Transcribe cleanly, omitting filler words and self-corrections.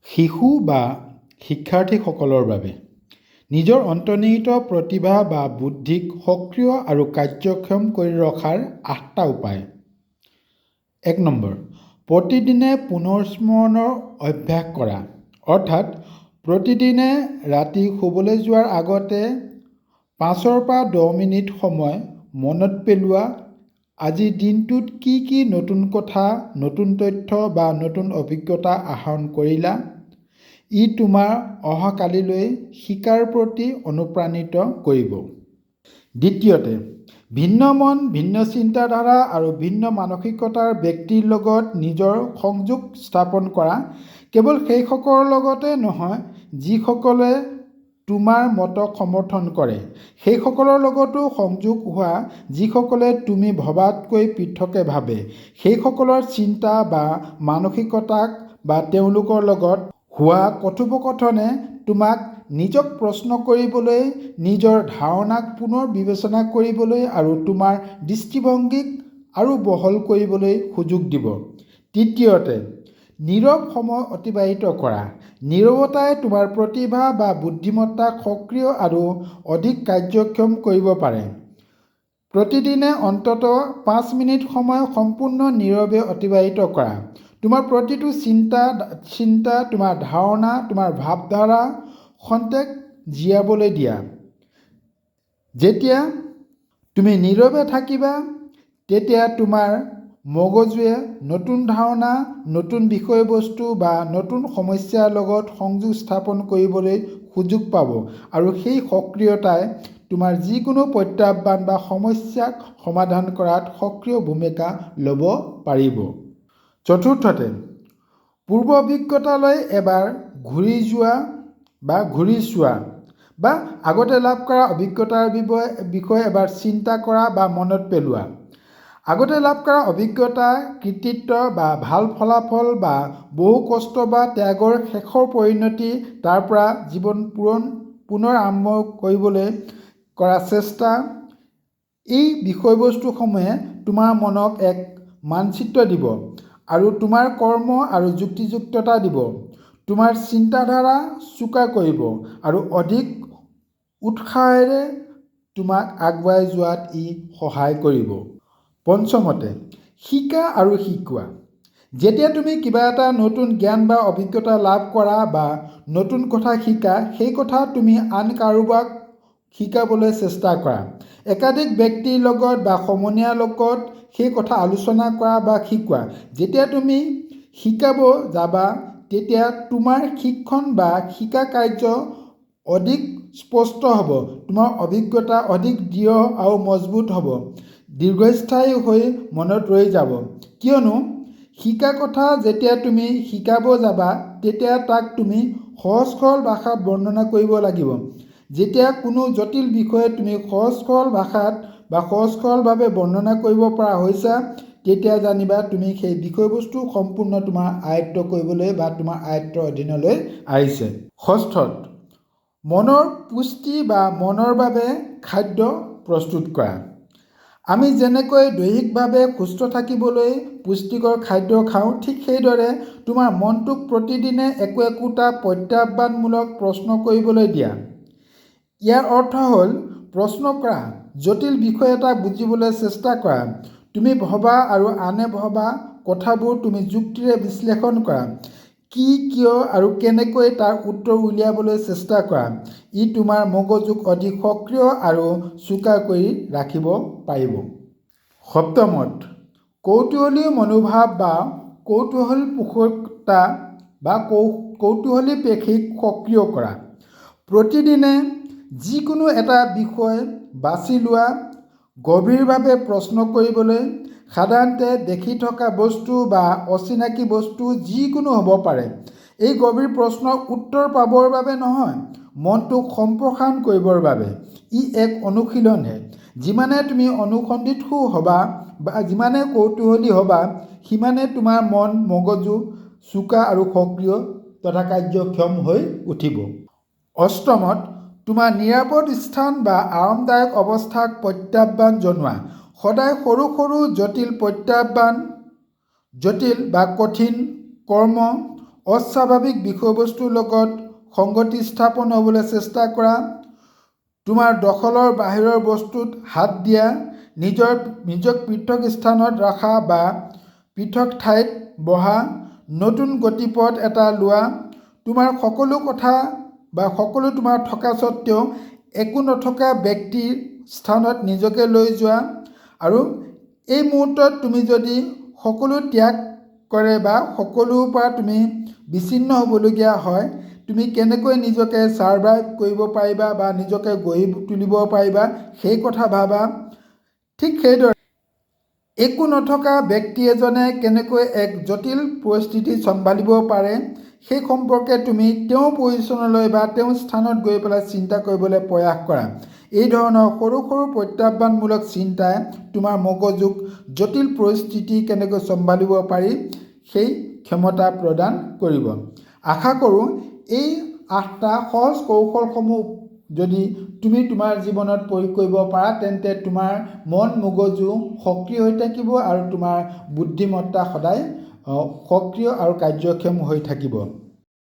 শিশু বা শিক্ষাৰ্থীসকলৰ বাবে নিজৰ অন্তৰ্নিহিত প্ৰতিভা বা বুদ্ধিক সক্ৰিয় আৰু কাৰ্যক্ষম কৰি ৰখাৰ 8টা উপায়। 1 নম্বৰ, প্ৰতিদিনে পুনৰস্মৰণৰ অভ্যাস কৰা। অৰ্থাৎ প্ৰতিদিনে ৰাতি শুবলৈ যোৱাৰ আগতে 5ৰ পৰা 10 মিনিট সময় মনত পেলোৱা আজি দিনটোত কি কি নতুন কথা, নতুন তথ্য বা নতুন অভিজ্ঞতা আহৰণ কৰিলা। ই তোমাৰ অহাকালিলৈ শিকাৰ প্ৰতি অনুপ্ৰাণিত কৰিব। দ্বিতীয়তে, ভিন্ন মন, ভিন্ন চিন্তাধাৰা আৰু ভিন্ন মানসিকতাৰ ব্যক্তিৰ লগত নিজৰ সংযোগ স্থাপন কৰা। কেৱল সেইসকলৰ লগতে নহয় যিসকলে তোমাৰ মতক সমৰ্থন কৰে, সেইসকলৰ লগতো সংযোগ হোৱা যিসকলে তুমি ভবাতকৈ পৃথকে ভাবে, সেইসকলৰ চিন্তা বা মানসিকতাক বা তেওঁলোকৰ লগত হোৱা কথোপকথনে তোমাক নিজক প্ৰশ্ন কৰিবলৈ, নিজৰ ধাৰণাক পুনৰ বিবেচনা কৰিবলৈ আৰু তোমাৰ দৃষ্টিভংগীক আৰু বহল কৰিবলৈ সুযোগ দিব। তৃতীয়তে, নীৰৱ সময় অতিবাহিত কৰা। নীৰৱতাই তোমাৰ প্ৰতিভা বা বুদ্ধিমত্তাক সক্ৰিয় আৰু অধিক কাৰ্যক্ষম কৰিব পাৰে। প্ৰতিদিনে অন্ততঃ 5 মিনিট সময় সম্পূৰ্ণ নীৰৱে অতিবাহিত কৰা। তোমাৰ প্ৰতিটো চিন্তা, তোমাৰ ধাৰণা, তোমাৰ ভাৱধাৰা খন্তেক জীয়াবলৈ দিয়া। যেতিয়া তুমি নীৰৱে থাকিবা, তেতিয়া তোমাৰ মগজুৱে নতুন ধাৰণা, নতুন বিষয়বস্তু বা নতুন সমস্যাৰ লগত সংযোগ স্থাপন কৰিবলৈ সুযোগ পাব আৰু সেই সক্ৰিয়তাই তোমাৰ যিকোনো প্ৰত্যাহ্বান বা সমস্যাক সমাধান কৰাত সক্ৰিয় ভূমিকা ল'ব পাৰিব। চতুৰ্থতে, পূৰ্ব অভিজ্ঞতালৈ এবাৰ ঘূৰি চোৱা বা আগতে লাভ কৰা অভিজ্ঞতাৰ বিষয়ে এবাৰ চিন্তা কৰা বা মনত পেলোৱা। আগতে লাভ কৰা অভিজ্ঞতা, কৃতিত্ব বা ভাল ফলাফল বা বহু কষ্ট বা ত্যাগৰ শেষৰ পৰিণতি, তাৰ পৰা জীৱন পুনৰ আৰম্ভ কৰিবলৈ কৰা চেষ্টা। এই বিষয়বস্তুসমূহে তোমাৰ মনক এক মানচিত্ৰ দিব আৰু তোমাৰ কৰ্ম আৰু যুক্তিযুক্ততা দিব। তোমাৰ চিন্তাধাৰা চোকা কৰিব আৰু অধিক উৎসাহেৰে তোমাক আগুৱাই যোৱাত ই সহায় কৰিব। পঞ্চমতে, শিকা আৰু শিকোৱা। যেতিয়া তুমি কিবা এটা নতুন জ্ঞান বা অভিজ্ঞতা লাভ কৰা বা নতুন কথা শিকা, সেই কথা তুমি আন কাৰোবাক শিকাবলৈ চেষ্টা কৰা। একাধিক ব্যক্তিৰ লগত বা সমনীয়াৰ লগত সেই কথা আলোচনা কৰা বা শিকোৱা। যেতিয়া তুমি শিকাব যাবা, তেতিয়া তোমাৰ শিক্ষণ বা শিকা কাৰ্য অধিক স্পষ্ট হ'ব, তোমাৰ অভিজ্ঞতা অধিক দৃঢ় আৰু মজবুত হ'ব, দীৰ্ঘস্থায়ী হৈ মনত ৰৈ যাব। কিয়নো শিকা কথা যেতিয়া তুমি শিকাব যাবা, তেতিয়া তাক তুমি সহজ সৰল ভাষাত বৰ্ণনা কৰিব লাগিব। যেতিয়া কোনো জটিল বিষয়ে তুমি সহজ সৰল ভাষাত বা সহজ সৰলভাৱে বৰ্ণনা কৰিব পৰা হৈছা, তেতিয়া জানিবা তুমি সেই বিষয়বস্তু সম্পূৰ্ণ তোমাৰ আয়ত্ব কৰিবলৈ বা তোমাৰ আয়ত্তৰ অধীনলৈ আহিছে। ষষ্ঠত, মনৰ পুষ্টি বা মনৰ বাবে খাদ্য প্ৰস্তুত কৰা। আমি যেনেকৈ দৈহিকভাৱে সুস্থ থাকিবলৈ পুষ্টিকৰ খাদ্য খাওঁ, ঠিক সেইদৰে তোমাৰ মনটোক প্ৰতিদিনে একোটা প্ৰত্যাহ্বানমূলক প্ৰশ্ন কৰিবলৈ দিয়া। ইয়াৰ অৰ্থ হ'ল প্ৰশ্ন কৰা, জটিল বিষয় এটা বুজিবলৈ চেষ্টা কৰা। তুমি ভবা আৰু আনে ভবা কথাবোৰ তুমি যুক্তিৰে বিশ্লেষণ কৰা। কি, কিয় আৰু কেনেকৈ তাৰ উত্তৰ উলিয়াবলৈ চেষ্টা কৰা। ই তোমাৰ মগজুক অধিক সক্ৰিয় আৰু চোকা কৰি ৰাখিব পাৰিব। সপ্তমত, কৌতূহলী মনোভাৱ বা কৌতূহলপূৰ্ণতা বা কৌতূহলী পেশীক সক্ৰিয় কৰা। প্ৰতিদিনে যিকোনো এটা বিষয় বাছি লোৱা, গভীৰভাৱে প্ৰশ্ন কৰিবলৈ। সাধাৰণতে দেখি থকা বস্তু বা অচিনাকি বস্তু যিকোনো হ'ব পাৰে। এই গভীৰ প্ৰশ্নৰ উত্তৰ পাবৰ বাবে নহয়, মনটোক সম্প্ৰসাৰণ কৰিবৰ বাবে। ই এক অনুশীলনহে। যিমানে তুমি অনুসন্ধিৎসু হ'বা বা যিমানে কৌতূহলী হ'বা, সিমানে তোমাৰ মন মগজু চোকা আৰু সক্ৰিয় তথা কাৰ্যক্ষম হৈ উঠিব। অষ্টমত, তোমাৰ নিৰাপদ স্থান বা আৰামদায়ক অৱস্থাক প্ৰত্যাহ্বান জনোৱা। সদায় সৰু সৰু জটিল বা কঠিন কৰ্ম অস্বাভাৱিক বিষয়বস্তুৰ লগত সংগতি স্থাপন হ'বলৈ চেষ্টা কৰা, তোমাৰ দখলৰ বাহিৰৰ বস্তুত হাত দিয়া, নিজক পৃথক স্থানত ৰখা বা পৃথক ঠাইত বহা, নতুন গতিপথ এটা লোৱা, তোমাৰ সকলো কথা বা সকলো তোমাৰ থকা স্বত্বেও একো নথকা ব্যক্তিৰ স্থানত নিজকে লৈ যোৱা। আৰু এই মুহূৰ্তত তুমি যদি সকলো ত্যাগ কৰে বা সকলোৰ পৰা তুমি বিচ্ছিন্ন হ'বলগীয়া হয়, তুমি কেনেকৈ নিজকে ছাৰ্ভাইভ কৰিব পাৰিবা বা নিজকে গঢ়ি তুলিব পাৰিবা সেই কথা ভাবা। ঠিক সেইদৰে একো নথকা ব্যক্তি এজনে কেনেকৈ এক জটিল পৰিস্থিতি চম্ভালিব পাৰে সেই সম্পৰ্কে তুমি তেওঁৰ পজিশ্যনলৈ বা তেওঁৰ স্থানত গৈ পেলাই চিন্তা কৰিবলৈ প্ৰয়াস কৰা। এই ধৰণৰ সৰু সৰু প্ৰত্যাহ্বানমূলক চিন্তাই তোমাৰ মগজুক জটিল পৰিস্থিতি কেনেকৈ চম্ভালিব পাৰি সেই ক্ষমতা প্ৰদান কৰিব। আশা কৰোঁ এই 8টা সহজ কৌশলসমূহ যদি তুমি তোমাৰ জীৱনত প্ৰয়োগ কৰিব পাৰা তেন্তে তোমাৰ মন মগজু সক্ৰিয় হৈ থাকিব আৰু তোমাৰ বুদ্ধিমত্তা সদায় সক্ৰিয় আৰু কাৰ্যক্ষম হৈ থাকিব।